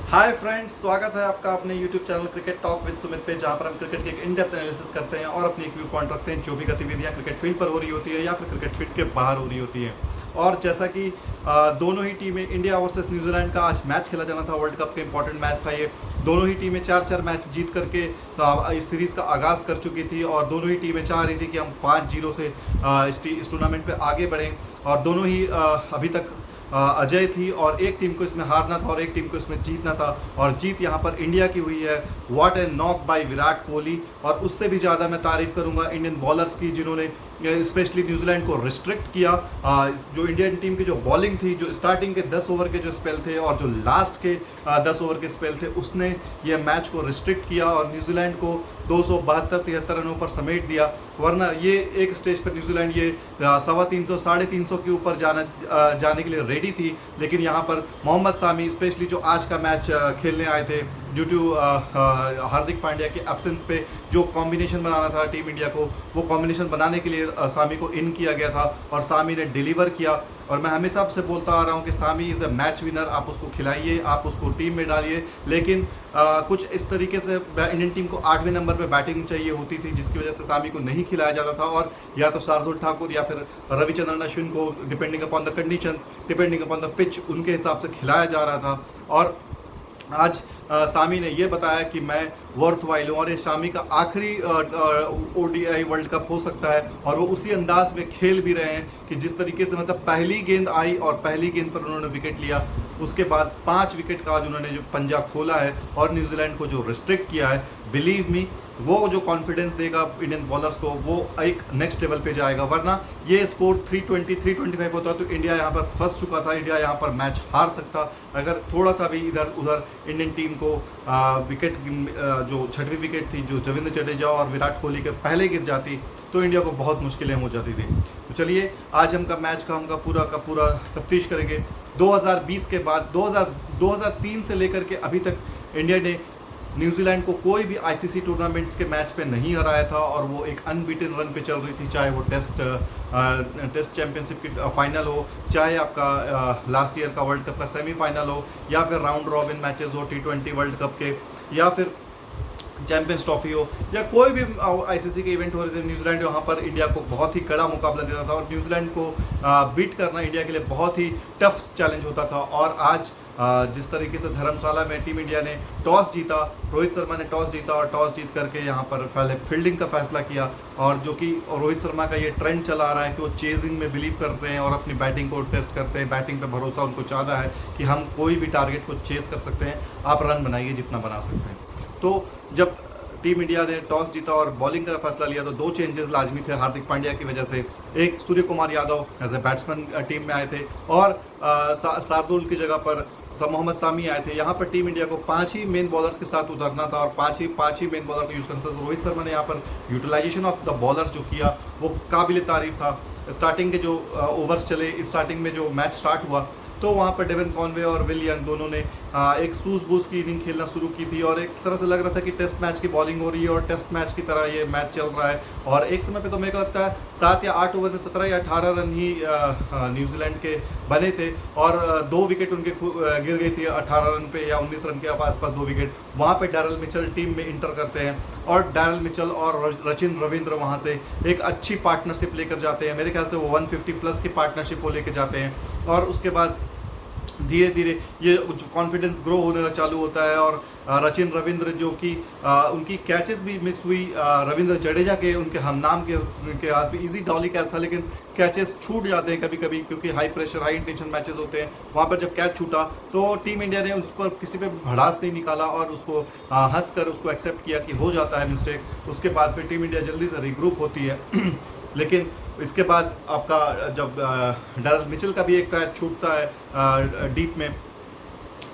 Hi friends, स्वागत है आपका अपने YouTube channel cricket talk with Sumit पे, जहां पर हम क्रिकेट के एक इन डेप्थ एनालिसिस करते हैं और अपनी एक व्यू पॉइंट रखते हैं जो भी गतिविधियां क्रिकेट फील्ड पर हो रही होती है या फिर क्रिकेट फील्ड के बाहर हो रही होती हैं। और जैसा कि दोनों ही टीमें, इंडिया वर्सेस न्यूजीलैंड का आज मैच खेला जाना था, वर्ल्ड कप का इंपॉर्टेंट मैच था ये। दोनों ही टीमें 4-4 मैच जीत करके इस सीरीज़ का आगाज़ कर चुकी थी और दोनों ही टीमें चाह रही थी कि हम 5-0 से इस टूर्नामेंट पे आगे बढ़ें। और दोनों ही अभी तक अजय थी और एक टीम को इसमें हारना था और एक टीम को इसमें जीतना था, और जीत यहाँ पर इंडिया की हुई है। What a knock by Virat Kohli. और उससे भी ज़्यादा मैं तारीफ करूँगा इंडियन बॉलर्स की, जिन्होंने स्पेशली न्यूजीलैंड को रिस्ट्रिक्ट किया। जो इंडियन टीम की जो बॉलिंग थी, जो स्टार्टिंग के 10 ओवर के जो स्पेल थे और जो लास्ट के 10 ओवर के स्पेल थे, उसने ये मैच को रिस्ट्रिक्ट किया और न्यूजीलैंड को 272-73 रनों पर समेट दिया। वरना ये एक स्टेज पर न्यूजीलैंड ये 350 350 के ऊपर जाने के लिए रेडी थी, लेकिन यहाँ पर मोहम्मद सामी स्पेशली जो आज का मैच खेलने आए थे, ड्यू टू हार्दिक पांड्या के एब्सेंस पे जो कॉम्बिनेशन बनाना था टीम इंडिया को, वो कॉम्बिनेशन बनाने के लिए सामी को इन किया गया था और सामी ने डिलीवर किया। और मैं हमेशा आपसे बोलता आ रहा हूँ कि सामी इज़ अ मैच विनर। आप उसको खिलाइए, आप उसको टीम में डालिए, लेकिन कुछ इस तरीके से इंडियन टीम को 8वें नंबर पे बैटिंग चाहिए होती थी, जिसकी वजह से सामी को नहीं खिलाया जाता था। और या तो शार्दुल ठाकुर या फिर रविचंद्रन अश्विन को, depending upon the conditions, depending upon the pitch, उनके हिसाब से खिलाया जा रहा था। और आज सामी ने ये बताया कि मैं वर्थ वाइल हूँ और ये सामी का आखिरी ओडीआई वर्ल्ड कप हो सकता है। और वो उसी अंदाज में खेल भी रहे हैं कि जिस तरीके से, मतलब पहली गेंद आई और पहली गेंद पर उन्होंने विकेट लिया, उसके बाद 5 विकेट का आज उन्होंने जो पंजा खोला है और न्यूजीलैंड को जो रिस्ट्रिक्ट किया है, बिलीव मी, वो जो कॉन्फिडेंस देगा इंडियन बॉलर्स को, वो एक नेक्स्ट लेवल पे जाएगा। वरना ये स्कोर 320 325 होता तो इंडिया यहाँ पर फंस चुका था, इंडिया यहाँ पर मैच हार सकता। अगर थोड़ा सा भी इधर उधर इंडियन टीम को विकेट, जो 6वीं विकेट थी जो रविंद्र जडेजा और विराट कोहली के पहले गिर जाती, तो इंडिया को बहुत मुश्किलें हो जाती थी। तो चलिए आज हम मैच का पूरा तफ्तीश करेंगे। 2020 के बाद 2003 से लेकर के अभी तक इंडिया ने न्यूजीलैंड को कोई भी आईसीसी टूर्नामेंट्स के मैच पे नहीं हराया था और वो एक अनबीटन रन पे चल रही थी, चाहे वो टेस्ट चैंपियनशिप की फाइनल हो, चाहे आपका लास्ट ईयर का वर्ल्ड कप का सेमीफाइनल हो, या फिर राउंड रॉबिन मैचेस हो T20 वर्ल्ड कप के, या फिर चैंपियंस ट्रॉफी हो, या कोई भी आईसीसी के इवेंट हो रहे थे। न्यूजीलैंड वहाँ पर इंडिया को बहुत ही कड़ा मुकाबला देता था और न्यूजीलैंड को बीट करना इंडिया के लिए बहुत ही टफ चैलेंज होता था। और आज जिस तरीके से धर्मशाला में टीम इंडिया ने टॉस जीता, रोहित शर्मा ने टॉस जीता और टॉस जीत करके यहाँ पर पहले फील्डिंग का फैसला किया, और जो कि रोहित शर्मा का ये ट्रेंड चला आ रहा है कि वो चेजिंग में बिलीव करते हैं और अपनी बैटिंग को टेस्ट करते हैं। बैटिंग पे भरोसा उनको ज़्यादा है कि हम कोई भी टारगेट को चेस कर सकते हैं, आप रन बनाइए जितना बना सकते हैं। तो जब टीम इंडिया ने टॉस जीता और बॉलिंग का फैसला लिया तो 2 चेंजेस लाजमी थे हार्दिक पांड्या की वजह से। एक, Surya Kumar Yadav as a batsman team में आए थे और शार्दुल की जगह पर मोहम्मद सामी आए थे। यहाँ पर टीम इंडिया को 5 ही मेन बॉलर के साथ उतरना था और 5 ही मेन बॉलर को यूज़ करना था। तो रोहित शर्मा ने यहाँ पर यूटिलाइजेशन ऑफ द बॉलर्स जो किया वो काबिल तारीफ था। स्टार्टिंग के जो ओवर्स चले, स्टार्टिंग में जो मैच स्टार्ट हुआ, तो वहाँ पर डेविन कॉनवे और विल यंग दोनों ने एक सूझबूझ की इनिंग खेलना शुरू की थी और एक तरह से लग रहा था कि टेस्ट मैच की बॉलिंग हो रही है और टेस्ट मैच की तरह ये मैच चल रहा है। और एक समय पे तो मेरे को लगता है 7 या 8 ओवर में 17 या 18 रन ही न्यूजीलैंड के बने थे और 2 विकेट उनके गिर गई थी 18 रन पे या 19 रन के आसपास 2 विकेट। वहाँ पे डैरल मिचेल टीम में इंटर करते हैं और डैरल मिचेल और रचिन रविंद्र वहाँ से एक अच्छी पार्टनरशिप लेकर जाते हैं। मेरे ख्याल से वो 150 प्लस की पार्टनरशिप वो लेकर जाते हैं और उसके बाद धीरे धीरे ये कॉन्फिडेंस ग्रो होने चालू होता है। और रचिन रविंद्र जो कि उनकी कैचेस भी मिस हुई, रविंद्र जडेजा के, उनके हमनाम के हाथ में इजी डॉली कैच था, लेकिन कैचेस छूट जाते हैं कभी कभी क्योंकि high pressure high intention matches होते हैं। वहाँ पर जब कैच छूटा तो टीम इंडिया ने उस पर किसी पे भड़ास नहीं निकाला और उसको हंस कर उसको एक्सेप्ट किया कि हो जाता है मिस्टेक। उसके बाद फिर टीम इंडिया जल्दी से रिग्रुप होती है लेकिन इसके बाद आपका जब डैरल मिचेल का भी एक कैच छूटता है डीप में,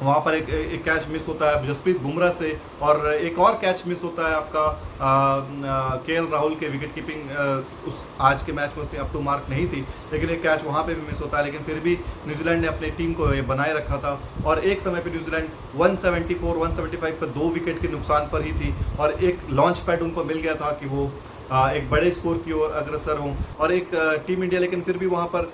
वहाँ पर एक कैच मिस होता है जसप्रीत बुमराह से और एक और कैच मिस होता है आपका केएल राहुल के विकेट कीपिंग उस आज के मैच में उतनी अप टू मार्क नहीं थी, लेकिन एक कैच वहाँ पे भी मिस होता है। लेकिन फिर भी न्यूजीलैंड ने अपनी टीम को ये बनाए रखा था और एक समय पे न्यूजीलैंड 174 175 पर 2 विकेट के नुकसान पर ही थी और एक लॉन्च पैड उनको मिल गया था कि वो एक बड़े स्कोर की ओर अग्रसर हों। और एक टीम इंडिया लेकिन फिर भी वहाँ पर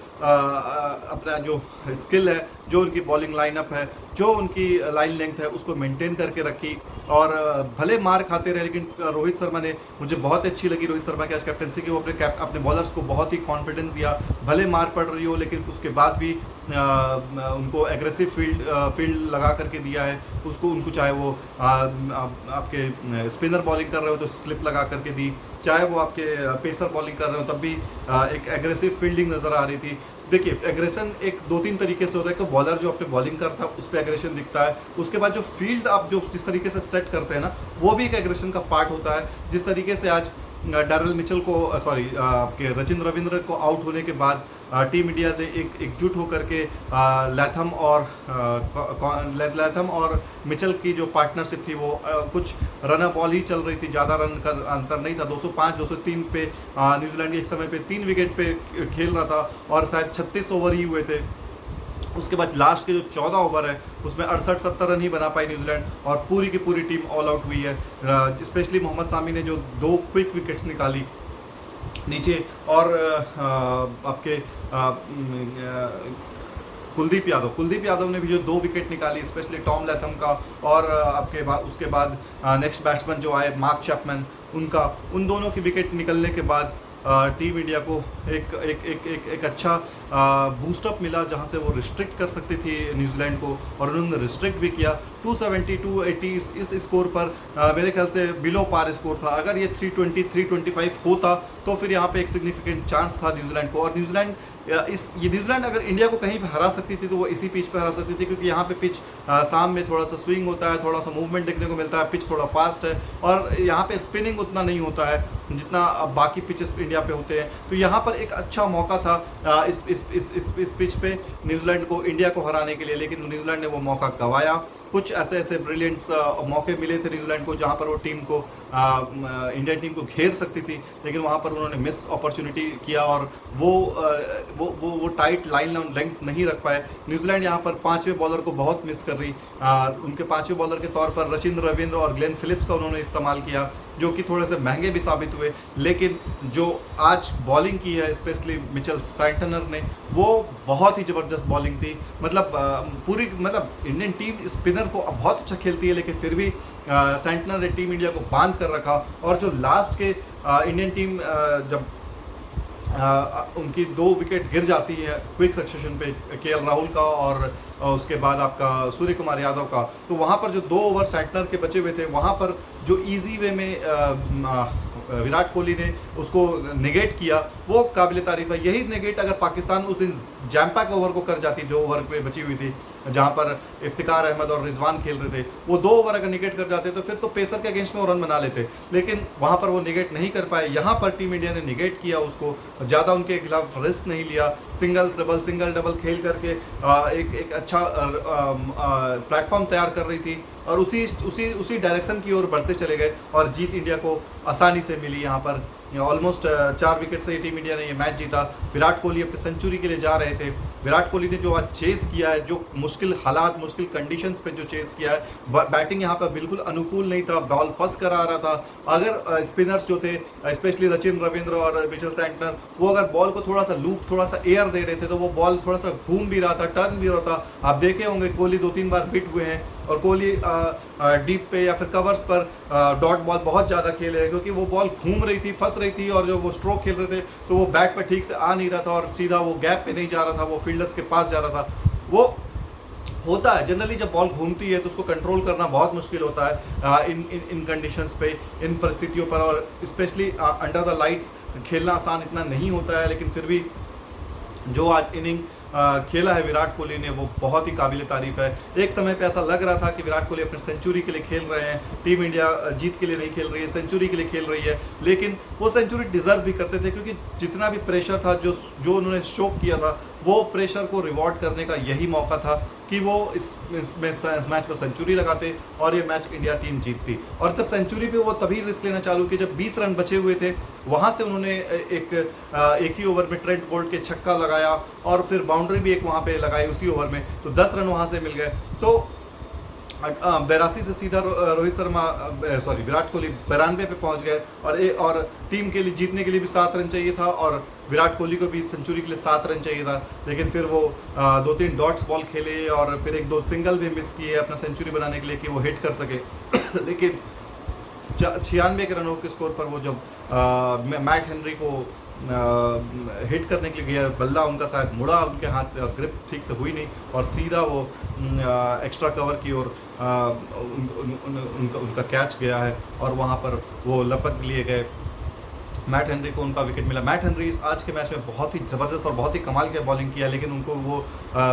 अपना जो स्किल है जो उनकी बॉलिंग लाइनअप है, जो उनकी लाइन लेंथ है, उसको मेंटेन करके रखी। और भले मार खाते रहे, लेकिन रोहित शर्मा ने, मुझे बहुत अच्छी लगी रोहित शर्मा की आज कैप्टनसी की। वो अपने बॉलर्स को बहुत ही कॉन्फिडेंस दिया, भले मार पड़ रही हो लेकिन उसके बाद भी उनको एग्रेसिव फील्ड लगा करके दिया है उसको। उनको चाहे वो आपके स्पिनर बॉलिंग कर रहे हो तो स्लिप लगा करके दी, चाहे वो आपके पेसर बॉलिंग कर रहे हो तब भी एक एग्रेसिव फील्डिंग नज़र आ रही थी। देखिए, एग्रेशन एक 2-3 तरीके से होता है। तो बॉलर जो अपने बॉलिंग करता है उस पर एग्रेशन दिखता है, उसके बाद जो फील्ड आप जो जिस तरीके से सेट करते हैं ना, वो भी एक एग्रेशन का पार्ट होता है। जिस तरीके से आज डैरल मिचेल को आपके रचिन रविंद्र को आउट होने के बाद टीम इंडिया ने एकजुट होकर के लैथम और मिचेल की जो पार्टनरशिप थी वो कुछ रन बॉल ही चल रही थी, ज़्यादा रन का अंतर नहीं था। 205 203 पे न्यूजीलैंड एक समय पे 3 विकेट पे खेल रहा था और शायद 36 ओवर ही हुए थे। उसके बाद लास्ट के जो 14 ओवर है उसमें 68-70 रन ही बना पाई न्यूजीलैंड और पूरी की पूरी टीम ऑल आउट हुई है। स्पेशली मोहम्मद सामी ने जो 2 क्विक विकेट्स निकाली नीचे, और आपके कुलदीप यादव ने भी जो 2 विकेट निकाली, स्पेशली टॉम लैथम का, और आपके बाद उसके बाद नेक्स्ट बैट्समैन जो आए मार्क चैपमैन, उन दोनों की विकेट निकलने के बाद टीम इंडिया को एक अच्छा बूस्टअप मिला, जहां से वो रिस्ट्रिक्ट कर सकती थी न्यूजीलैंड को, और उन्होंने रिस्ट्रिक्ट भी किया। 270 280 इस स्कोर पर मेरे ख्याल से बिलो पार स्कोर था। अगर ये 320 325 होता तो फिर यहाँ पे एक सिग्निफिकेंट चांस था न्यूजीलैंड को। और न्यूजीलैंड अगर इंडिया को कहीं पर हरा सकती थी तो वो इसी पिच पर हरा सकती थी, क्योंकि यहाँ पे पिच शाम में थोड़ा सा स्विंग होता है, थोड़ा सा मूवमेंट देखने को मिलता है, पिच थोड़ा फास्ट है, और यहाँ पे स्पिनिंग उतना नहीं होता है जितना बाकी पिचेस इंडिया पे होते हैं। तो यहाँ पर एक अच्छा मौका था इस पिच पे न्यूजीलैंड को, इंडिया को हराने के लिए, लेकिन न्यूजीलैंड ने वो मौका गंवाया। कुछ ऐसे ब्रिलियंट मौके मिले थे न्यूजीलैंड को जहां पर वो टीम को इंडियन टीम को घेर सकती थी, लेकिन वहां पर उन्होंने मिस अपॉर्चुनिटी किया और वो टाइट लाइन लेंथ नहीं रख पाए। न्यूजीलैंड यहां पर 5वें बॉलर को बहुत मिस कर रही। उनके 5वें बॉलर के तौर पर रचिन रविंद्र और ग्लेन फिलिप्स का उन्होंने इस्तेमाल किया, जो कि थोड़े से महंगे भी साबित हुए। लेकिन जो आज बॉलिंग की है स्पेशली मिचेल सैंटनर ने, वो बहुत ही ज़बरदस्त बॉलिंग थी। मतलब इंडियन टीम स्पिनर को बहुत अच्छा खेलती है, लेकिन फिर भी सैंटनर ने टीम इंडिया को बांध कर रखा। और जो लास्ट के इंडियन टीम जब उनकी 2 विकेट गिर जाती है क्विक सक्सेशन पे, केएल राहुल का और उसके बाद आपका सूर्य कुमार यादव का, तो वहाँ पर जो 2 ओवर सैंटनर के बचे हुए थे, वहाँ पर जो इजी वे में विराट कोहली ने उसको नेगेट किया, वो काबिल तारीफ है। यही नेगेट अगर पाकिस्तान उस दिन जैम पैक ओवर को कर जाती, 2 ओवर पे बची हुई थी, जहाँ पर इफ्तिकार अहमद और रिजवान खेल रहे थे, वो 2 ओवर अगर निगेट कर जाते तो फिर तो पेसर के अगेंस्ट में वो रन बना लेते, लेकिन वहाँ पर वो निगेट नहीं कर पाए। यहाँ पर टीम इंडिया ने निगेट किया उसको, ज़्यादा उनके खिलाफ रिस्क नहीं लिया, सिंगल डबल खेल करके एक अच्छा प्लेटफॉर्म तैयार कर रही थी और उसी डायरेक्शन की ओर बढ़ते चले गए और जीत इंडिया को आसानी से मिली। यहाँ पर ऑलमोस्ट 4 विकेट से टीम इंडिया ने ये मैच जीता। विराट कोहली अपने सेंचुरी के लिए जा रहे थे। विराट कोहली ने जो आज चेस किया है, जो मुश्किल हालात, मुश्किल कंडीशंस पे जो चेस किया है, बैटिंग यहाँ पर बिल्कुल अनुकूल नहीं था, बॉल फंस कर आ रहा था। अगर स्पिनर्स जो थे, स्पेशली रचिन रविंद्र और मिचेल सैंटनर, वो अगर बॉल को थोड़ा सा लूप, थोड़ा सा एयर दे रहे थे तो वो बॉल थोड़ा सा घूम भी रहा था, टर्न भी रहा था। आप देखे होंगे कोहली 2-3 बार हिट हुए हैं और कोहली डीप पे या फिर कवर्स पर डॉट बॉल बहुत ज़्यादा खेले हैं, क्योंकि वो बॉल घूम रही थी, फंस रही थी, और जो वो स्ट्रोक खेल रहे थे तो वो बैट पे ठीक से आ नहीं रहा था और सीधा वो गैप पे नहीं जा रहा था, वो फील्डर्स के पास जा रहा था। वो होता है जनरली, जब बॉल घूमती है तो उसको कंट्रोल करना बहुत मुश्किल होता है इन कंडीशंस पे, इन परिस्थितियों पर, और स्पेशली अंडर द लाइट्स खेलना आसान इतना नहीं होता है। लेकिन फिर भी जो आज इनिंग खेला है विराट कोहली ने, वो बहुत ही काबिल तारीफ है। एक समय पे ऐसा लग रहा था कि विराट कोहली अपने सेंचुरी के लिए खेल रहे हैं, टीम इंडिया जीत के लिए नहीं खेल रही है, सेंचुरी के लिए खेल रही है, लेकिन वो सेंचुरी डिजर्व भी करते थे, क्योंकि जितना भी प्रेशर था, जो उन्होंने शो किया था, वो प्रेशर को रिवॉर्ड करने का यही मौका था कि वो इस मैच पर सेंचुरी लगाते और ये मैच इंडिया टीम जीतती। और जब सेंचुरी पे वो तभी रिस्क लेना चालू किया जब 20 रन बचे हुए थे, वहाँ से उन्होंने एक ही ओवर में ट्रेंट बोल्ट के छक्का लगाया और फिर बाउंड्री भी एक वहाँ पे लगाई उसी ओवर में, तो 10 रन वहाँ से मिल गए। तो 82 से सीधा रोहित शर्मा, सॉरी विराट कोहली 92 पे पहुंच गए। और टीम के लिए जीतने के लिए भी 7 रन चाहिए था, और विराट कोहली को भी सेंचुरी के लिए 7 रन चाहिए था। लेकिन फिर वो 2-3 डॉट्स बॉल खेले और फिर 1-2 सिंगल भी मिस किए अपना सेंचुरी बनाने के लिए कि वो हिट कर सके। लेकिन 96 के रनों के स्कोर पर वो जब मैट हेनरी को हिट करने के लिए गया, बल्ला उनका शायद मुड़ा उनके हाथ से और ग्रिप ठीक से हुई नहीं, और सीधा वो एक्स्ट्रा कवर की ओर उनका कैच गया है, और वहाँ पर वो लपक लिए गए। मैट हेनरी को उनका विकेट मिला। मैट हेनरी आज के मैच में बहुत ही ज़बरदस्त और बहुत ही कमाल की बॉलिंग किया, लेकिन उनको वो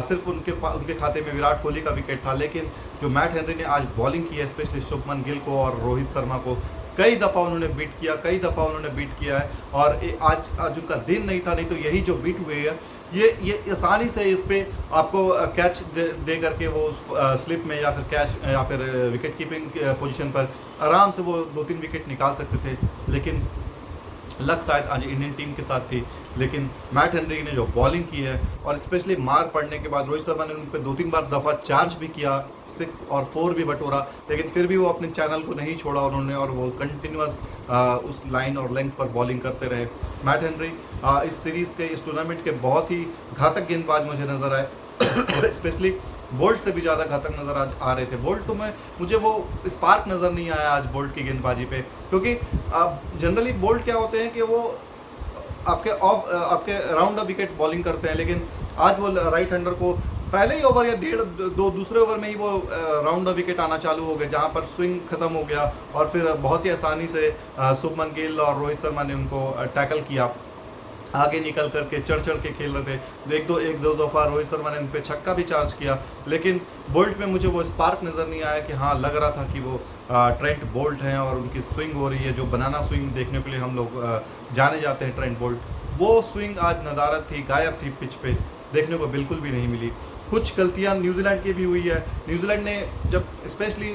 सिर्फ उनके खाते में विराट कोहली का विकेट था। लेकिन जो मैट हेनरी ने आज बॉलिंग की है, स्पेशली शुभमन गिल को और रोहित शर्मा को, कई दफ़ा उन्होंने बीट किया है। और आज उनका दिन नहीं था, नहीं तो यही जो बीट हुए है ये आसानी से इस पे आपको कैच दे करके वो स्लिप में या फिर कैच या फिर विकेट कीपिंग पोजीशन पर आराम से वो 2-3 विकेट निकाल सकते थे। लेकिन लक शायद आज इंडियन टीम के साथ थी। लेकिन मैट हेनरी ने जो बॉलिंग की है, और स्पेशली मार पड़ने के बाद रोहित शर्मा ने उन पर 2-3 दफ़ा चार्ज भी किया, 6 और 4 भी बटोरा, लेकिन फिर भी वो अपने चैनल को नहीं छोड़ा उन्होंने, और वो कंटिन्यूस उस लाइन और लेंथ पर बॉलिंग करते रहे। मैट हेनरी इस सीरीज़ के, इस टूर्नामेंट के बहुत ही घातक गेंदबाज मुझे नज़र आए। स्पेशली बोल्ट से भी ज़्यादा घातक नज़र आज आ रहे थे। बोल्ट तो मुझे वो स्पार्क नज़र नहीं आया आज बोल्ट की गेंदबाजी पे, क्योंकि जनरली बोल्ट क्या होते हैं कि वो आपके राउंड द विकेट बॉलिंग करते हैं, लेकिन आज वो राइट हैंडर को पहले ही ओवर या 1.5-2 दूसरे ओवर में ही वो राउंड द विकेट आना चालू हो गए, जहाँ पर स्विंग खत्म हो गया, और फिर बहुत ही आसानी से शुभमन गिल और रोहित शर्मा ने उनको टैकल किया, आगे निकल करके चढ़ के खेल रहे थे। एक दो दफ़ा रोहित शर्मा ने उन पर छक्का भी चार्ज किया, लेकिन बोल्ट में मुझे वो स्पार्क नज़र नहीं आया कि हाँ, लग रहा था कि वो ट्रेंट बोल्ट हैं और उनकी स्विंग हो रही है, जो बनाना स्विंग देखने के लिए हम लोग जाने जाते हैं ट्रेंट बोल्ट, वो स्विंग आज नदारत थी, गायब थी, पिच पे देखने को बिल्कुल भी नहीं मिली। कुछ गलतियां न्यूजीलैंड की भी हुई है। न्यूजीलैंड ने जब स्पेशली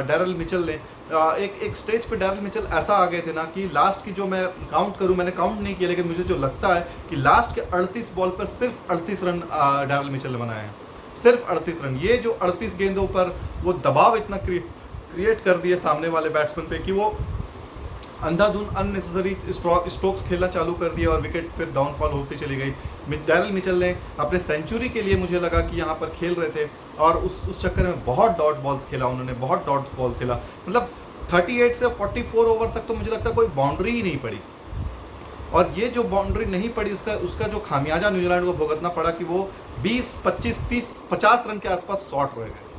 डैरल मिचेल ने एक स्टेज पे डैरल मिचेल ऐसा आ गए थे ना कि लास्ट की जो मैं काउंट करूं, मैंने काउंट नहीं किया, लेकिन मुझे जो लगता है कि लास्ट के 38 बॉल पर सिर्फ 38 रन डैरल मिचेल ने बनाए हैं, सिर्फ 38 रन। ये जो 38 गेंदों पर वो दबाव इतना क्रिएट कर दिया सामने वाले बैट्समैन पे कि वो अंधाधुंध अननेसेसरी स्ट्रोक्स खेलना चालू कर दिया, और विकेट फिर डाउनफॉल होती चली गई। डैरल मिचेल ने अपने सेंचुरी के लिए मुझे लगा कि यहाँ पर खेल रहे थे, और उस चक्कर में बहुत डॉट बॉल्स खेला उन्होंने, बहुत डॉट बॉल खेला। मतलब 38 से 44 ओवर तक तो मुझे लगता है कोई बाउंड्री ही नहीं पड़ी, और ये जो बाउंड्री नहीं पड़ी उसका जो खामियाजा न्यूजीलैंड को भुगतना पड़ा कि वो 20, 25, 30, 50 रन के आसपास शॉर्ट रह गए।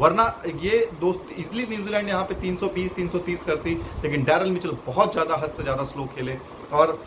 वरना ये दोस्त इसलिए न्यूजीलैंड यहाँ पे 320, 330 करती, लेकिन डैरल मिचेल बहुत ज़्यादा, हद से ज़्यादा स्लो खेले, और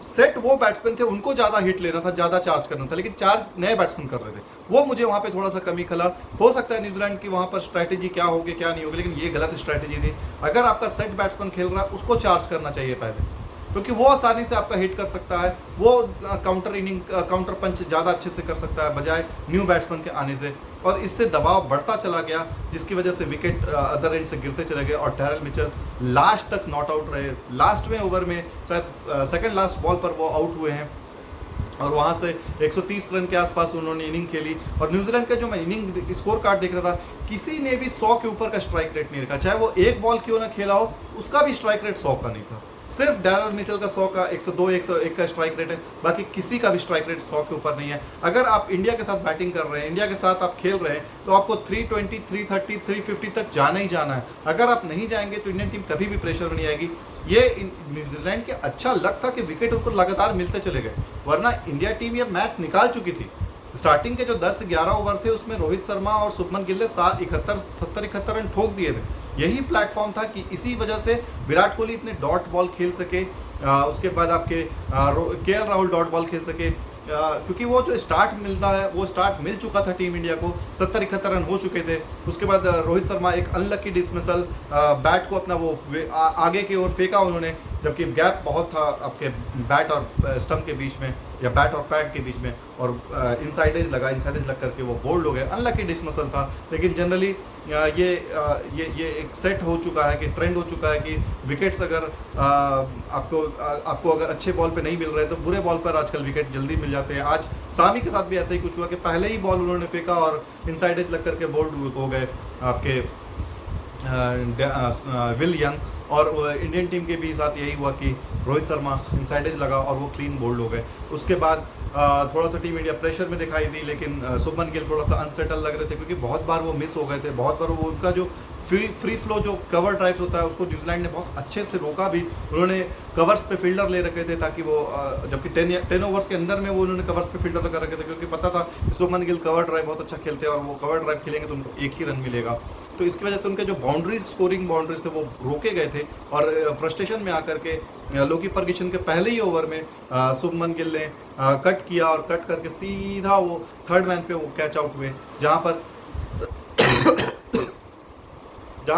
सेट वो बैट्समैन थे, उनको ज़्यादा हिट लेना था, ज़्यादा चार्ज करना था, लेकिन 4 नए बैट्समैन कर रहे थे। वो मुझे वहाँ पे थोड़ा सा कमी खला। हो सकता है न्यूजीलैंड की वहाँ पर स्ट्रैटेजी क्या होगी क्या नहीं होगी, लेकिन ये गलत स्ट्रैटेजी थी। अगर आपका सेट बैट्समैन खेल रहा है, उसको चार्ज करना चाहिए पहले, क्योंकि वो आसानी से आपका हिट कर सकता है, वो काउंटर पंच ज़्यादा अच्छे से कर सकता है बजाय न्यू बैट्समैन के आने से, और इससे दबाव बढ़ता चला गया, जिसकी वजह से विकेट अदर एंड से गिरते चले गए, और डैरल मिचेल लास्ट तक नॉट आउट रहे। लास्ट में ओवर में शायद सेकंड लास्ट बॉल पर वो आउट हुए हैं, और वहाँ से 130 रन के आसपास उन्होंने इनिंग खेली। और न्यूजीलैंड का जो मैं इनिंग स्कोर कार्ड देख रहा था, किसी ने भी 100 के ऊपर का स्ट्राइक रेट नहीं रखा, चाहे वो एक बॉल क्यों ना खेला हो, उसका भी स्ट्राइक रेट 100 का नहीं था। सिर्फ डैरल मिचेल का 100 का, 102, 101 का स्ट्राइक रेट है, बाकी किसी का भी स्ट्राइक रेट 100 के ऊपर नहीं है। अगर आप इंडिया के साथ बैटिंग कर रहे हैं, इंडिया के साथ आप खेल रहे हैं, तो आपको 320, 330, 350 तक जाना ही जाना है। अगर आप नहीं जाएंगे तो इंडियन टीम कभी भी प्रेशर में नहीं आएगी। ये न्यूजीलैंड के अच्छा लक था कि विकेट उनको लगातार मिलते चले गए, वरना इंडिया टीम ये मैच निकाल चुकी थी। स्टार्टिंग के जो 10 से 11 ओवर थे, उसमें रोहित शर्मा और शुभमन गिल ने 70-71 रन ठोक दिए थे। यही प्लेटफॉर्म था कि इसी वजह से विराट कोहली इतने डॉट बॉल खेल सके, उसके बाद आपके केएल राहुल डॉट बॉल खेल सके, क्योंकि वो जो स्टार्ट मिलता है, वो स्टार्ट मिल चुका था टीम इंडिया को, 70-71 रन हो चुके थे। उसके बाद रोहित शर्मा एक अनलकी डिसमिसल, बैट को अपना वो आगे की ओर फेंका उन्होंने, जबकि गैप बहुत था आपके बैट और स्टंप के बीच में या बैट और पैड के बीच में, और इनसाइड एज लग करके वो बोल्ड हो गए। अनलकी डिसमिसल था, लेकिन जनरली ये एक सेट हो चुका है कि ट्रेंड हो चुका है कि विकेट्स अगर आपको अगर अच्छे बॉल पे नहीं मिल रहे तो बुरे बॉल पर आजकल विकेट जल्दी मिल जाते हैं। आज सामी के साथ भी ऐसा ही कुछ हुआ कि पहले ही बॉल उन्होंने फेंका और इनसाइड एज लग करके बोल्ड हो गए आपके विल यंग। और इंडियन टीम के भी साथ यही हुआ कि रोहित शर्मा इनसाइड एज लगा और वो क्लीन बोल्ड हो गए। उसके बाद थोड़ा सा टीम इंडिया प्रेशर में दिखाई दी, लेकिन शुभमन गिल थोड़ा सा अनसेटल लग रहे थे क्योंकि बहुत बार वो मिस हो गए थे। बहुत बार वो उनका जो फ्री फ्लो जो कवर ड्राइव होता है उसको न्यूजीलैंड ने बहुत अच्छे से रोका भी। उन्होंने कवर्स पे फील्डर ले रखे थे ताकि वो जबकि 10 ओवर्स के अंदर में वो उन्होंने कवर्स पे फील्डर लगा रखे थे क्योंकि पता था कि शुभमन गिल कवर ड्राइव बहुत अच्छा खेलते हैं और वो कवर ड्राइव खेलेंगे तो उनको एक ही रन मिलेगा। तो इसकी वजह से उनके जो स्कोरिंग बाउंड्रीज थे वो रोके गए थे और फ्रस्ट्रेशन में आकर के लोकी फर्ग्यूसन के पहले ही ओवर में शुभमन गिल ने कट किया और कट करके सीधा वो थर्ड मैन पे वो कैच आउट हुए, जहाँ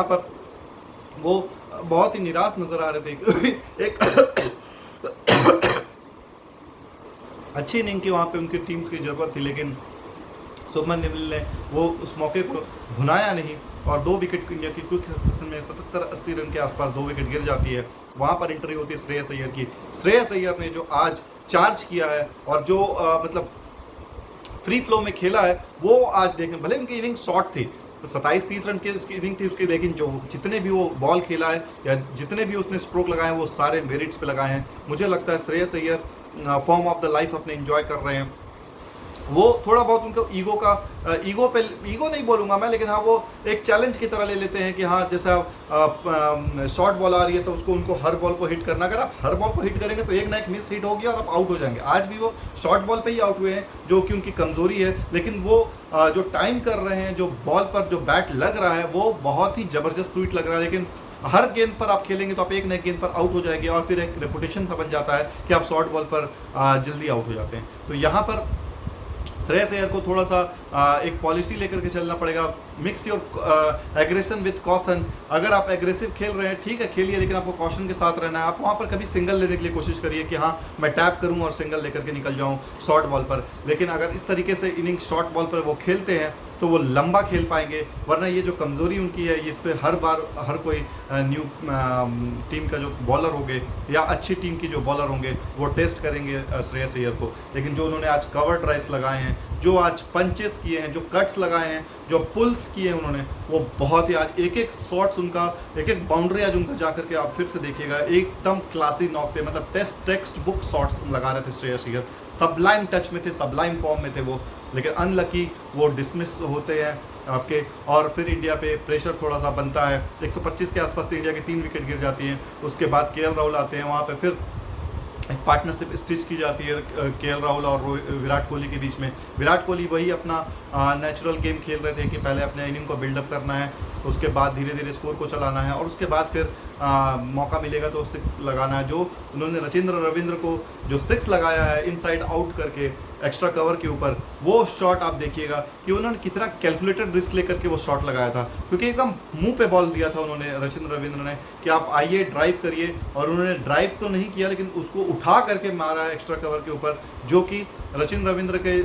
पर वो बहुत ही निराश नजर आ रहे थे। एक अच्छी इनिंग की वहाँ पे उनकी टीम की जरूरत थी, लेकिन शुभमन गिल ने वो उस मौके को भुनाया नहीं और 2 विकेट इंडिया की क्विक सक्सेशन में 77-80 रन के आसपास 2 विकेट गिर जाती है। वहाँ पर एंट्री होती है श्रेयस अय्यर की। श्रेयस अय्यर ने जो आज चार्ज किया है और जो मतलब फ्री फ्लो में खेला है वो आज देखें, भले उनकी इनिंग शॉर्ट थी तो 27-30 रन की उसकी इनिंग थी उसकी, लेकिन जो जितने भी वो बॉल खेला है या जितने भी उसने स्ट्रोक लगाए हैं वो सारे मेरिट्स पे लगाए हैं। मुझे लगता है Shreyas Iyer form of the life अपने एंजॉय कर रहे हैं। वो थोड़ा बहुत उनको ईगो नहीं बोलूँगा मैं, लेकिन हाँ वो एक चैलेंज की तरह ले लेते हैं कि हाँ जैसा शॉर्ट बॉल आ रही है तो उसको उनको हर बॉल को हिट करना। अगर आप हर बॉल को हिट करेंगे तो एक ना एक मिस हिट होगी और आप आउट हो जाएंगे। आज भी वो शॉर्ट बॉल पे ही आउट हुए हैं जो कि उनकी कमजोरी है, लेकिन वो जो टाइम कर रहे हैं, जो बॉल पर जो बैट लग रहा है वो बहुत ही ज़बरदस्त स्वीट लग रहा है। लेकिन हर गेंद पर आप खेलेंगे तो आप एक नए गेंद पर आउट हो जाएंगे और फिर एक रेपुटेशन सा बन जाता है कि आप शॉर्ट बॉल पर जल्दी आउट हो जाते हैं। तो यहाँ पर श्रेयस अय्यर को थोड़ा सा एक पॉलिसी लेकर के चलना पड़ेगा, mix your aggression with caution. अगर आप एग्रेसिव खेल रहे हैं ठीक है खेलिए, लेकिन आपको कॉशन के साथ रहना है। आप वहाँ पर कभी सिंगल लेने के लिए कोशिश करिए कि हाँ मैं टैप करूँ और सिंगल लेकर के निकल जाऊँ शॉर्ट बॉल पर। लेकिन अगर इस तरीके से इनिंग शॉर्ट बॉल पर वो खेलते हैं तो वो लंबा खेल पाएंगे, वरना ये जो कमज़ोरी उनकी है इस पर हर बार हर कोई न्यू टीम का जो बॉलर होंगे या अच्छी टीम की जो बॉलर होंगे वो टेस्ट करेंगे श्रेयस अय्यर को। लेकिन जो उन्होंने आज कवर ड्राइव्स लगाए हैं, जो आज पंचेस किए हैं, जो कट्स लगाए हैं, जो पुल्स किए हैं उन्होंने, वो बहुत ही आज एक शॉट्स उनका एक बाउंड्री आज उनका जाकर के आप फिर से देखिएगा एकदम क्लासी नॉक थे, मतलब टेक्स्ट बुक शॉट्स लगा रहे थे श्रेयस अय्यर। सबलाइम टच में थे, सबलाइम फॉर्म में थे वो, लेकिन अनलकी वो डिसमिस होते हैं आपके और फिर इंडिया पे प्रेशर थोड़ा सा बनता है। 125 के आसपास तो इंडिया की 3 विकेट गिर जाती हैं। उसके बाद केएल राहुल आते हैं, वहाँ पे फिर एक पार्टनरशिप स्टिच की जाती है केएल राहुल और विराट कोहली के बीच में। विराट कोहली वही अपना नेचुरल गेम खेल रहे थे कि पहले अपने इनिंग को बिल्डअप करना है, उसके बाद धीरे धीरे स्कोर को चलाना है और उसके बाद फिर मौका मिलेगा तो 6 लगाना है। जो उन्होंने रचिंद्र रविंद्र को जो 6 लगाया है इनसाइड आउट करके एक्स्ट्रा कवर के ऊपर, वो शॉट आप देखिएगा कि उन्होंने कितना कैलकुलेटेड रिस्क लेकर के वो शॉट लगाया था, क्योंकि एकदम मुंह पे बॉल दिया था उन्होंने रचिंद्र रविंद्र ने कि आप आइए ड्राइव करिए, और उन्होंने ड्राइव तो नहीं किया लेकिन उसको उठा करके मारा एक्स्ट्रा कवर के ऊपर, जो कि रचिंद्र रविंद्र के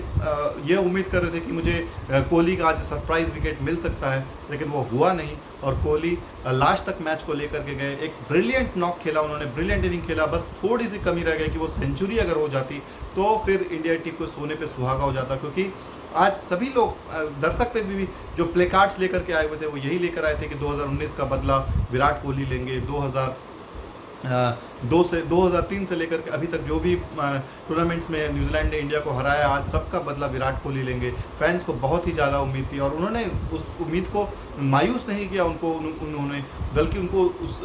ये उम्मीद कर रहे थे कि मुझे कोहली का आज सरप्राइज विकेट मिल सकता है, लेकिन वो हुआ नहीं और कोहली लास्ट तक मैच को लेकर के गए। एक ब्रिलियंट नॉक खेला उन्होंने, ब्रिलियंट इनिंग खेला, बस थोड़ी सी कमी रह गई कि वो सेंचुरी अगर हो जाती तो फिर इंडिया टीम को सोने पे सुहागा हो जाता, क्योंकि आज सभी लोग दर्शक पे भी जो प्ले कार्ड्स लेकर के आए हुए थे वो यही लेकर आए थे कि 2019 का बदला विराट कोहली लेंगे। 2003 से लेकर के अभी तक जो भी टूर्नामेंट्स में न्यूजीलैंड ने इंडिया को हराया, आज सबका बदला विराट कोहली लेंगे। फैंस को बहुत ही ज़्यादा उम्मीद थी और उन्होंने उस उम्मीद को मायूस नहीं किया, उन्होंने बल्कि उनको उस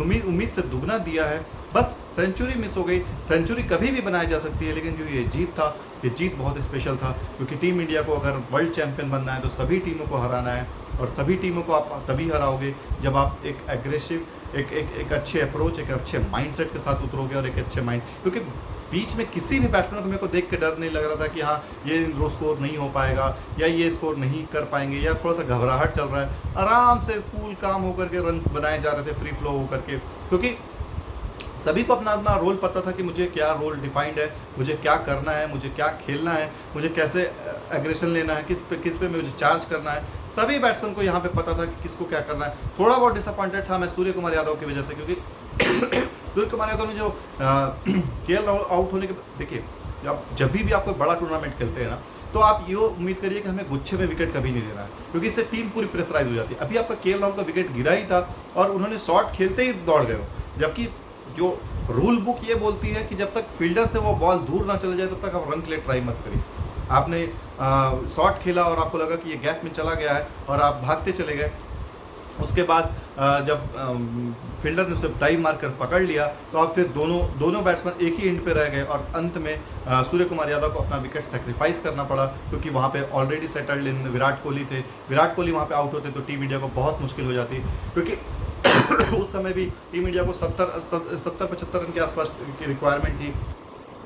उम्मीद से दुगना दिया है। बस सेंचुरी मिस हो गई, सेंचुरी कभी भी बनाई जा सकती है, लेकिन जो ये जीत था, ये जीत बहुत स्पेशल था, क्योंकि टीम इंडिया को अगर वर्ल्ड चैंपियन बनना है तो सभी टीमों को हराना है, और सभी टीमों को आप तभी हराओगे जब आप एक एग्रेसिव एक अच्छे अप्रोच, एक अच्छे माइंडसेट के साथ उतरोगे और एक अच्छे माइंड, क्योंकि बीच में किसी भी बैट्समैन को मेरे को देख के डर नहीं लग रहा था कि हाँ ये स्कोर नहीं हो पाएगा या ये स्कोर नहीं कर पाएंगे या थोड़ा सा घबराहट चल रहा है। आराम से कूल काम होकर के रन बनाए जा रहे थे, फ्री फ्लो होकर के, क्योंकि सभी को अपना अपना रोल पता था कि मुझे क्या रोल डिफाइंड है, मुझे क्या करना है, मुझे क्या खेलना है, मुझे कैसे एग्रेशन लेना है, किस पे मुझे चार्ज करना है। सभी बैट्समैन को यहाँ पे पता था कि किसको क्या करना है। थोड़ा बहुत डिसअपॉइंटेड था मैं सूर्य कुमार यादव की वजह से, क्योंकि सूर्य कुमार यादव ने जो केएल आउट होने के, देखिए जब भी आप कोई बड़ा टूर्नामेंट खेलते हैं ना, तो आप ये उम्मीद करिए कि हमें गुच्छे में विकेट कभी नहीं देना है, क्योंकि इससे टीम पूरी प्रेशराइज हो जाती है। अभी आपका केएल राहुल का विकेट गिरा ही था और उन्होंने शॉट खेलते ही दौड़ गए, जबकि जो रूल बुक ये बोलती है कि जब तक फील्डर से वो बॉल दूर ना चले जाए तब तक आप रन के लिए ट्राई मत करिए। आपने शॉट खेला और आपको लगा कि ये गैप में चला गया है और आप भागते चले गए, उसके बाद जब फील्डर ने उसे डाइव मारकर पकड़ लिया तो आप फिर दोनों बैट्समैन एक ही एंड पे रह गए और अंत में सूर्य कुमार यादव को अपना विकेट सेक्रीफाइस करना पड़ा, क्योंकि वहाँ पे already settled in Virat Kohli थे। विराट कोहली वहाँ पे आउट होते तो टीम इंडिया को बहुत मुश्किल हो जाती, क्योंकि उस समय भी टीम इंडिया को 70-75 रन के आसपास की रिक्वायरमेंट थी।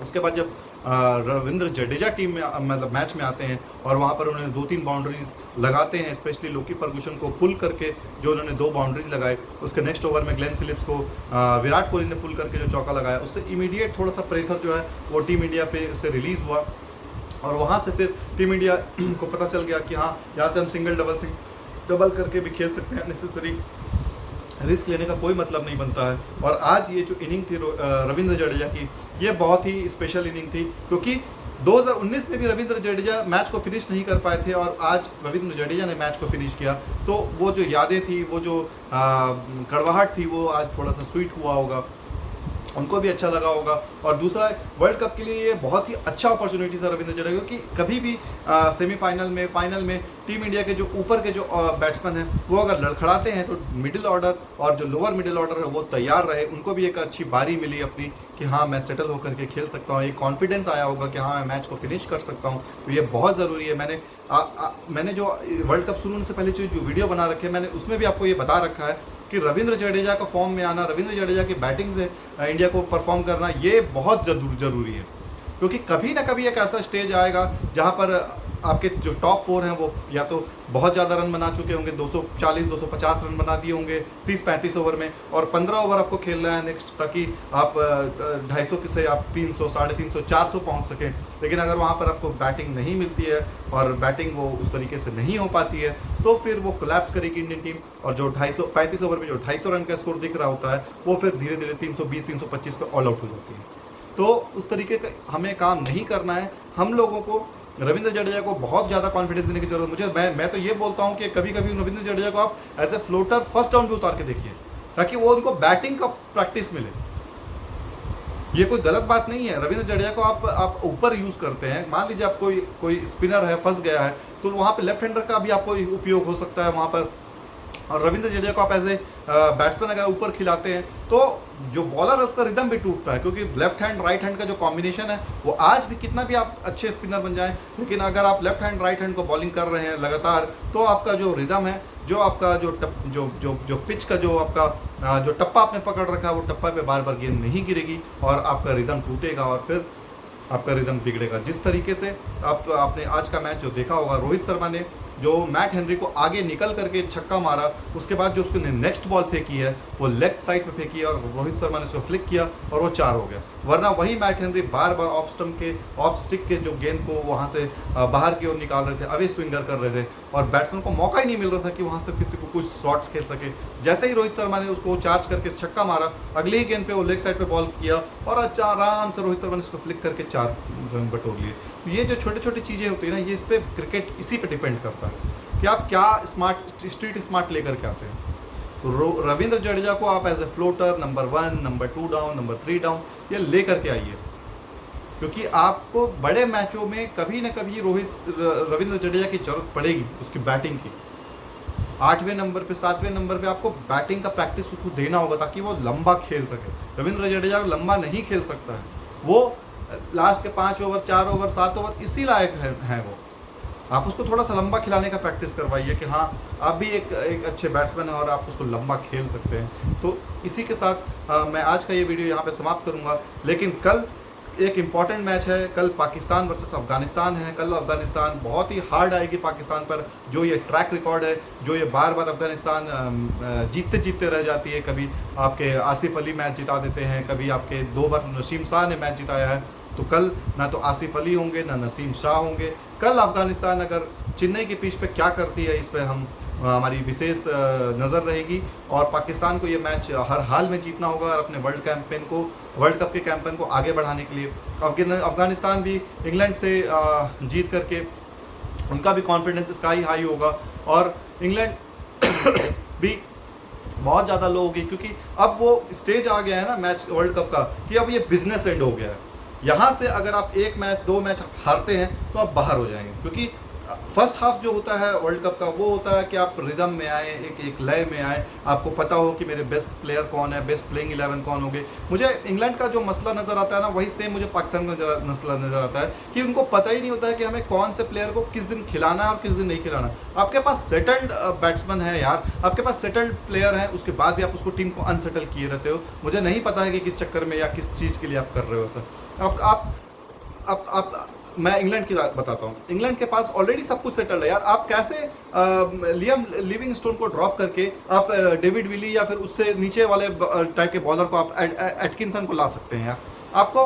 उसके बाद जब रविंद्र जडेजा टीम में मतलब मैच में आते हैं और वहाँ पर उन्होंने 2-3 बाउंड्रीज लगाते हैं, स्पेशली लोकी फर्गूसन को पुल करके जो उन्होंने 2 बाउंड्रीज लगाए। उसके नेक्स्ट ओवर में ग्लेन फिलिप्स को विराट कोहली ने पुल करके जो चौका लगाया, उससे इमीडिएट थोड़ा सा प्रेशर जो है वो टीम इंडिया पे से रिलीज़ हुआ और वहाँ से फिर टीम इंडिया को पता चल गया कि हाँ, यहाँ से हम सिंगल डबल करके भी खेल सकते हैं, नेसेसरी रिस्क लेने का कोई मतलब नहीं बनता है। और आज ये जो इनिंग थी रविंद्र जडेजा की, ये बहुत ही स्पेशल इनिंग थी, क्योंकि 2019 में भी रविंद्र जडेजा मैच को फिनिश नहीं कर पाए थे और आज रविंद्र जडेजा ने मैच को फिनिश किया। तो वो जो यादें थी, वो जो कड़वाहट थी, वो आज थोड़ा सा स्वीट हुआ होगा, उनको भी अच्छा लगा होगा। और दूसरा, वर्ल्ड कप के लिए ये बहुत ही अच्छा अपॉर्चुनिटी था रविंद्र जडेजा, क्योंकि कभी भी सेमीफाइनल में, फाइनल में टीम इंडिया के जो ऊपर के जो बैट्समैन हैं वो अगर लड़खड़ाते हैं तो मिडिल ऑर्डर और जो लोअर मिडिल ऑर्डर है वो तैयार रहे, उनको भी एक अच्छी बारी मिली अपनी कि हाँ, मैं सेटल होकर के खेल सकता हूँ, एक कॉन्फिडेंस आया होगा कि हाँ, मैं मैच को फिनिश कर सकता हूँ। तो ये बहुत ज़रूरी है। मैंने जो वर्ल्ड कप शुरू होने से पहले जो वीडियो बना रखे हैं, मैंने उसमें भी आपको ये बता रखा है कि रविंद्र जडेजा का फॉर्म में आना, रविंद्र जडेजा की बैटिंग से इंडिया को परफॉर्म करना, ये बहुत ज़रूरी है, क्योंकि कभी ना कभी एक ऐसा स्टेज आएगा जहाँ पर आपके जो टॉप 4 हैं वो या तो बहुत ज़्यादा रन बना चुके होंगे, 240-250 रन बना दिए होंगे 30-35 ओवर में, और 15 ओवर आपको खेलना है नेक्स्ट, ताकि आप 250 से आप 300, 350, 400 पहुँच सकें। लेकिन अगर वहाँ पर आपको बैटिंग नहीं मिलती है और बैटिंग वो उस तरीके से नहीं हो पाती है, तो फिर वो कोलैप्स करेगी इंडियन टीम, और जो 35 ओवर में जो 250 रन का स्कोर दिख रहा होता है वो फिर धीरे धीरे 320-325 पे ऑल आउट हो जाती है। तो उस तरीके का हमें काम नहीं करना है। हम लोगों को रविंद्र जडेजा को बहुत ज़्यादा कॉन्फिडेंस देने की जरूरत मैं तो ये बोलता हूँ कि कभी कभी रविंद्र जडेजा को आप as a floater first down पे उतार के देखिए, ताकि वो उनको बैटिंग का प्रैक्टिस मिले। ये कोई गलत बात नहीं है। रविंद्र जडेजा को आप ऊपर यूज़ करते हैं, मान लीजिए आप कोई स्पिनर है, फंस गया है, तो वहाँ पे लेफ्ट हैंडर का भी आपको उपयोग हो सकता है वहाँ पर। और रविंद्र जडेजा को आप एज ए बैट्समैन अगर ऊपर खिलाते हैं तो जो बॉलर है उसका रिदम भी टूटता है, क्योंकि लेफ्ट हैंड राइट हैंड का जो कॉम्बिनेशन है वो आज भी कितना भी आप अच्छे स्पिनर बन जाएं, लेकिन अगर आप लेफ्ट हैंड राइट हैंड को बॉलिंग कर रहे हैं लगातार, तो आपका जो रिदम है, जो आपका जो पिच का जो आपका जो टप्पा आपने पकड़ रखा है, वो टप्पा पे बार बार गेंद नहीं गिरेगी और आपका रिदम टूटेगा और फिर आपका रिदम बिगड़ेगा। जिस तरीके से आपने आज का मैच जो देखा होगा, रोहित शर्मा ने जो मैट हेनरी को आगे निकल करके छक्का मारा, उसके बाद जो उसने नेक्स्ट बॉल फेंकी है वो लेग साइड पे फेंकी है और रोहित शर्मा ने उसको फ्लिक किया और वो 4 हो गया। वरना वही Matt Henry bar bar of stick के जो गेंद को वहाँ से बाहर की ओर निकाल रहे थे, अवे स्विंगर कर रहे थे और बैट्समैन को मौका ही नहीं मिल रहा था कि वहाँ से किसी को कुछ शॉट्स खेल सके। जैसे ही रोहित शर्मा ने उसको चार्ज करके छक्का मारा, अगली ही गेंद पे वो लेग साइड पे बॉल किया और आराम से रोहित शर्मा ने उसको फ्लिक करके 4 रन बटोर लिए। तो ये जो छोटी छोटी चीज़ें होती है ना, ये इस पर क्रिकेट इसी पे डिपेंड करता है कि आप क्या स्ट्रीट स्मार्ट लेकर के आते हैं। तो रविंद्र जडेजा को आप as a floater number 1, number 2 down, number 3 down ये ले करके आइए, क्योंकि आपको बड़े मैचों में कभी ना कभी रविंद्र जडेजा की जरूरत पड़ेगी, उसकी बैटिंग की। 8वें नंबर पे 7वें नंबर पे आपको बैटिंग का प्रैक्टिस उसको देना होगा ताकि वो लंबा खेल सके। रविंद्र जडेजा लंबा नहीं खेल सकता है, वो लास्ट के 5 ओवर, 4 ओवर, 7 ओवर इसी लायक है वो। आप उसको थोड़ा सा लंबा खिलाने का प्रैक्टिस करवाइए कि हाँ, आप भी एक अच्छे बैट्समैन हैं और आप उसको लंबा खेल सकते हैं। तो इसी के साथ मैं आज का ये वीडियो यहाँ पे समाप्त करूँगा, लेकिन कल एक इम्पॉर्टेंट मैच है, कल पाकिस्तान वर्सेस अफगानिस्तान है। कल अफगानिस्तान बहुत ही हार्ड आएगी पाकिस्तान पर। जो ये ट्रैक रिकॉर्ड है, जो ये बार बार अफगानिस्तान जीतते जीतते रह जाती है, कभी आपके आसिफ अली मैच जिता देते हैं, कभी आपके 2 बार नसीम शाह ने मैच जिताया है। तो कल ना तो आसिफ अली होंगे ना नसीम शाह होंगे। कल अफगानिस्तान अगर चेन्नई की पिच पे क्या करती है, इस पर हमारी विशेष नज़र रहेगी। और पाकिस्तान को ये मैच हर हाल में जीतना होगा और अपने वर्ल्ड कप के कैंपेन को आगे बढ़ाने के लिए। अफगानिस्तान भी इंग्लैंड से जीत करके उनका भी कॉन्फिडेंस स्काई हाई होगा और इंग्लैंड भी बहुत ज़्यादा लो होगी, क्योंकि अब वो स्टेज आ गया है ना मैच वर्ल्ड कप का कि अब ये बिजनेस एंड हो गया है। यहाँ से अगर आप 1 मैच 2 मैच हारते हैं तो आप बाहर हो जाएंगे, क्योंकि फर्स्ट हाफ जो होता है वर्ल्ड कप का वो होता है कि आप रिदम में आए, एक लय में आए, आपको पता हो कि मेरे बेस्ट प्लेयर कौन है, बेस्ट प्लेइंग 11 कौन होंगे। मुझे इंग्लैंड का जो मसला नज़र आता है ना, वही सेम मुझे पाकिस्तान का मसला नज़र आता है कि उनको पता ही नहीं होता है कि हमें कौन से प्लेयर को किस दिन खिलाना है और किस दिन नहीं खिलाना। आपके पास सेटल्ड बैट्समैन है यार, आपके पास सेटल्ड प्लेयर है, उसके बाद भी आप उसको टीम को अनसेटल किए रहते हो। मुझे नहीं पता है कि किस चक्कर में या किस चीज़ के लिए आप कर रहे हो ऐसा। आप मैं इंग्लैंड की बताता हूँ। इंग्लैंड के पास ऑलरेडी सब कुछ सेटल है यार। आप कैसे लियम लिविंगस्टोन को ड्रॉप करके आप डेविड विली या फिर उससे नीचे वाले टाइप के बॉलर को आप एटकिंसन को ला सकते हैं यार। आपको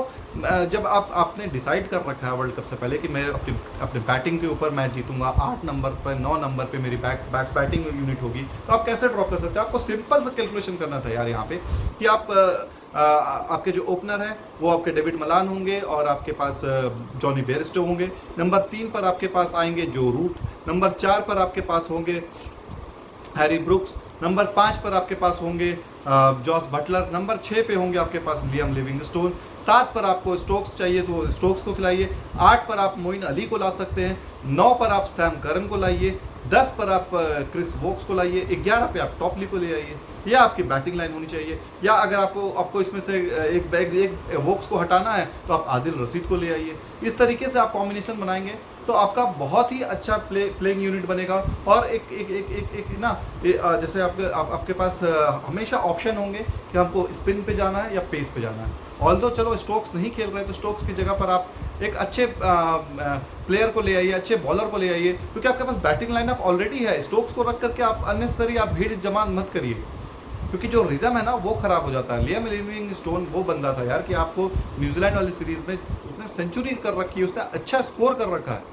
जब आपने डिसाइड कर रखा है वर्ल्ड कप से पहले कि मैं अपने बैटिंग के ऊपर मैच जीतूंगा, 8 नंबर पर 9 नंबर पे मेरी बैटिंग यूनिट होगी, तो आप कैसे ड्रॉप कर सकते हैं? आपको सिंपल सा कैलकुलेशन करना था यार यहाँ पे कि आपके जो ओपनर हैं वो आपके डेविड मलान होंगे और आपके पास जॉनी बेयरस्टो होंगे। नंबर 3 पर आपके पास आएंगे जो रूट, नंबर 4 पर आपके पास होंगे हैरी ब्रुक्स, नंबर 5 पर आपके पास होंगे जॉस बटलर, नंबर 6 पे होंगे आपके पास लियम लिविंगस्टोन, 7 पर आपको स्टोक्स चाहिए तो स्टोक्स को खिलाइए, 8 पर आप मोइन अली को ला सकते हैं, 9 पर आप सैम करन को लाइए, 10 पर आप क्रिस वोक्स को लाइए, 11 पे आप टॉपली को ले आइए। यह आपकी बैटिंग लाइन होनी चाहिए। या अगर आपको इसमें से एक वोक्स को हटाना है तो आप आदिल रशीद को ले आइए। इस तरीके से आप कॉम्बिनेशन बनाएंगे तो आपका बहुत ही अच्छा प्लेइंग यूनिट बनेगा। और एक ना जैसे आपके पास हमेशा ऑप्शन होंगे कि हमको स्पिन पे जाना है या पेस पे जाना है। ऑल्दो चलो स्टोक्स नहीं खेल रहे तो स्टोक्स की जगह पर आप एक अच्छे प्लेयर को ले आइए, अच्छे बॉलर को ले आइए, क्योंकि आपके पास बैटिंग लाइनअप ऑलरेडी है। स्टोक्स को रख करके आप अननेसेसरी आप भीड़ जमा मत करिए, क्योंकि जो रिदम है ना वो खराब हो जाता है। लियम लिविंगस्टोन वो बंदा था यार कि आपको न्यूजीलैंड वाली सीरीज में उसने सेंचुरी कर रखी है, उसने अच्छा स्कोर कर रखा है,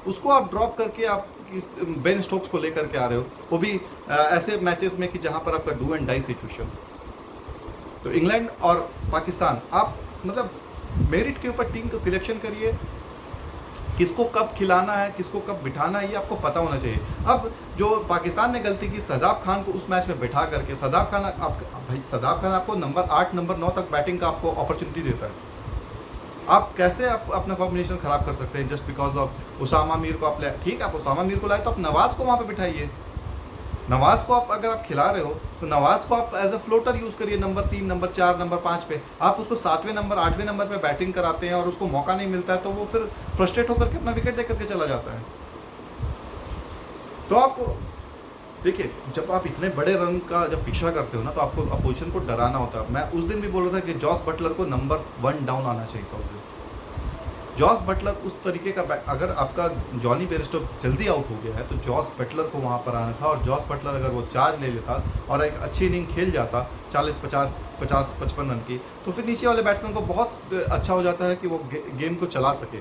उसको आप ड्रॉप करके आप बेन स्टोक्स को लेकर के आ रहे हो, वो भी ऐसे मैचेस में कि जहां पर आपका डू एंड डाई सिचुएशन। तो इंग्लैंड और पाकिस्तान आप मतलब मेरिट के ऊपर टीम का सिलेक्शन करिए, किसको कब खिलाना है, किसको कब बिठाना है, ये आपको पता होना चाहिए। अब जो पाकिस्तान ने गलती की, सदाब खान को उस मैच में बिठा करके, सदाब खान आपको नंबर 8 नंबर 9 तक बैटिंग का आपको अपॉर्चुनिटी देता है। आप कैसे आप अपना कॉम्बिनेशन खराब कर सकते हैं just because of Usama Mir को आप ले? ठीक है, आप उसामा मीर को लाए तो आप नवाज को वहाँ पे बिठाइए। नवाज को अगर आप खिला रहे हो तो नवाज को आप एज अ फ्लोटर यूज़ करिए नंबर 3 नंबर 4 नंबर 5 पे। आप उसको 7वें नंबर 8वें नंबर पे बैटिंग कराते हैं और उसको मौका नहीं मिलता है तो वो फिर फ्रस्ट्रेट होकर के अपना विकेट दे करके चला जाता है। तो आप देखिए, जब आप इतने बड़े रन का जब पीछा करते हो ना तो आपको अपोजिशन को डराना होता है। मैं उस दिन भी बोल रहा था कि जॉस बटलर को नंबर 1 डाउन आना चाहिए था। जॉस बटलर उस तरीके का, अगर आपका जॉनी बेयरस्टो जल्दी आउट हो गया है तो जॉस बटलर को वहाँ पर आना था। और जॉस बटलर अगर वो चार्ज ले लेता और एक अच्छी इनिंग खेल जाता 40-50-55 रन की, तो फिर नीचे वाले बैट्समैन को बहुत अच्छा हो जाता है कि वो गेम को चला सके।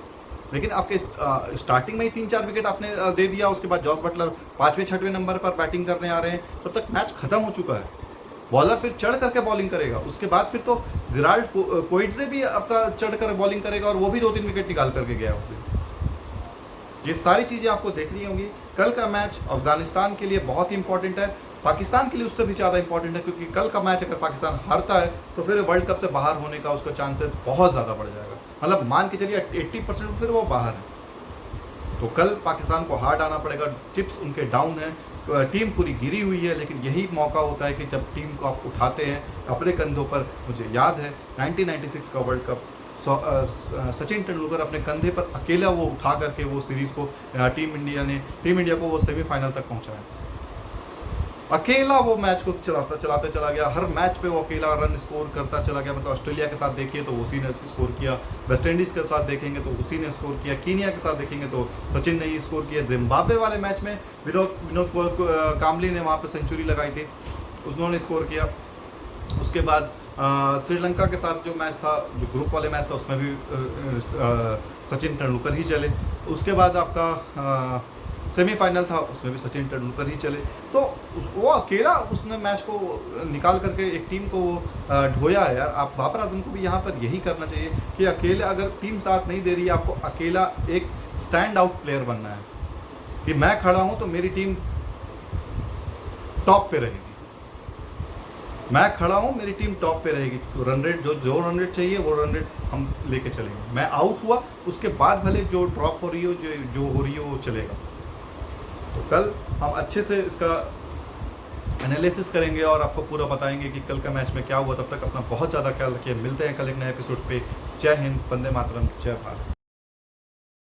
लेकिन आपके स्टार्टिंग में ही 3-4 विकेट आपने दे दिया, उसके बाद जॉस बटलर 5वें-6वें नंबर पर बैटिंग करने आ रहे हैं, तब तक मैच खत्म हो चुका है। बॉलर फिर चढ़ करके बॉलिंग करेगा, उसके बाद फिर तो जिराल्ड कोइट्जे भी आपका चढ़ कर बॉलिंग करेगा और वो भी 2-3 विकेट निकाल करके गया उसने। ये सारी चीज़ें आपको देखनी होंगी। कल का मैच अफगानिस्तान के लिए बहुत ही इंपॉर्टेंट है, पाकिस्तान के लिए उससे भी ज़्यादा इंपॉर्टेंट है, क्योंकि कल का मैच अगर पाकिस्तान हारता है तो फिर वर्ल्ड कप से बाहर होने का उसका चांसेस बहुत ज़्यादा बढ़ जाएगा। मतलब मान के चलिए 80% फिर वो बाहर है। तो कल पाकिस्तान को हार्ड आना पड़ेगा। चिप्स उनके डाउन है, टीम पूरी गिरी हुई है, लेकिन यही मौका होता है कि जब टीम को आप उठाते हैं अपने कंधों पर। मुझे याद है 1996 का वर्ल्ड कप, सचिन तेंदुलकर अपने कंधे पर अकेला वो उठा करके वो सीरीज़ को टीम इंडिया को वो सेमीफाइनल तक पहुंचाया। अकेला वो मैच को चलाते चला गया, हर मैच पे वो अकेला रन स्कोर करता चला गया। मतलब ऑस्ट्रेलिया के साथ देखिए तो उसी ने स्कोर किया, वेस्ट इंडीज़ के साथ देखेंगे तो उसी ने स्कोर किया, कीनिया के साथ देखेंगे तो सचिन ने ही स्कोर किया। जिम्बाब्वे वाले मैच में विनोद काम्बली ने वहाँ पे सेंचुरी लगाई थी, उन्होंने स्कोर किया। उसके बाद श्रीलंका के साथ जो मैच था, जो ग्रुप वाले मैच था, उसमें भी सचिन तेंदुलकर ही चले। उसके बाद आपका सेमीफाइनल था, उसमें भी सचिन तेंदुलकर ही चले। तो वो अकेला उसने मैच को निकाल करके एक टीम को ढोया है यार। आप बाबर आजम को भी यहाँ पर यही करना चाहिए कि अकेले, अगर टीम साथ नहीं दे रही है, आपको अकेला एक स्टैंड आउट प्लेयर बनना है कि मैं खड़ा हूँ तो मेरी टीम टॉप पे रहेगी, मैं खड़ा हूँ मेरी टीम टॉप पे रहेगी। तो रन रेट जो रन रेट चाहिए वो रन रेट हम लेके चलेंगे। मैं आउट हुआ उसके बाद भले जो ड्रॉप हो रही हो, जो हो रही हो, वो चलेगा। तो कल हम अच्छे से इसका एनालिसिस करेंगे और आपको पूरा बताएंगे कि कल का मैच में क्या हुआ। तब तक अपना बहुत ज़्यादा ख्याल रखिए। मिलते हैं कल एक नए एपिसोड पे। जय हिंद, वंदे मातरम, जय भारत।